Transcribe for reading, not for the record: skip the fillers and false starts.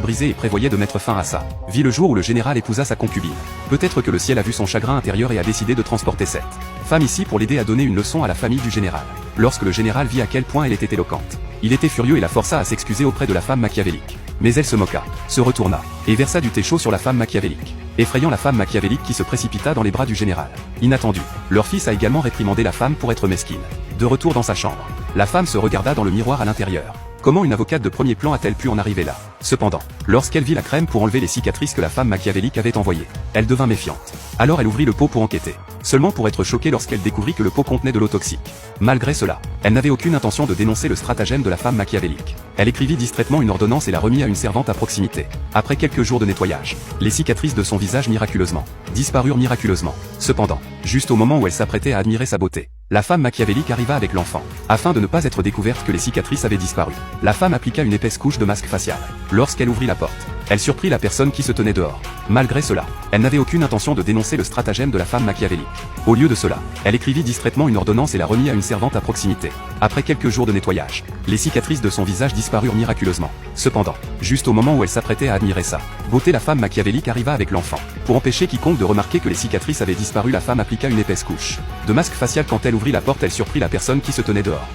brisée et prévoyait de mettre fin à ça. Vit le jour où le général épousa sa concubine. Peut-être que le ciel a vu son chagrin intérieur et a décidé de transporter cette femme ici pour l'aider à donner une leçon à la famille du général. Lorsque le général vit à quel point elle était éloquente, il était furieux et la força à s'excuser auprès de la femme machiavélique. Mais elle se moqua, se retourna, et versa du thé chaud sur la femme machiavélique, effrayant la femme machiavélique qui se précipita dans les bras du général. Inattendu, leur fils a également réprimandé la femme pour être mesquine. De retour dans sa chambre, la femme se regarda dans le miroir à l'intérieur. Comment une avocate de premier plan a-t-elle pu en arriver là? Cependant, lorsqu'elle vit la crème pour enlever les cicatrices que la femme machiavélique avait envoyées, elle devint méfiante. Alors elle ouvrit le pot pour enquêter, seulement pour être choquée lorsqu'elle découvrit que le pot contenait de l'eau toxique. Malgré cela, elle n'avait aucune intention de dénoncer le stratagème de la femme machiavélique. Elle écrivit distraitement une ordonnance et la remit à une servante à proximité. Après quelques jours de nettoyage, les cicatrices de son visage disparurent miraculeusement. Cependant, juste au moment où elle s'apprêtait à admirer sa beauté, la femme machiavélique arriva avec l'enfant. Afin de ne pas être découverte que les cicatrices avaient disparu, la femme appliqua une épaisse couche de masque facial. Lorsqu'elle ouvrit la porte, elle surprit la personne qui se tenait dehors. Malgré cela, elle n'avait aucune intention de dénoncer le stratagème de la femme machiavélique. Au lieu de cela, elle écrivit distraitement une ordonnance et la remit à une servante à proximité. Après quelques jours de nettoyage, les cicatrices de son visage disparurent miraculeusement. Cependant, juste au moment où elle s'apprêtait à admirer sa beauté, la femme machiavélique arriva avec l'enfant. Pour empêcher quiconque de remarquer que les cicatrices avaient disparu, la femme appliqua une épaisse couche de masque facial. Quand elle ouvrit la porte, elle surprit la personne qui se tenait dehors.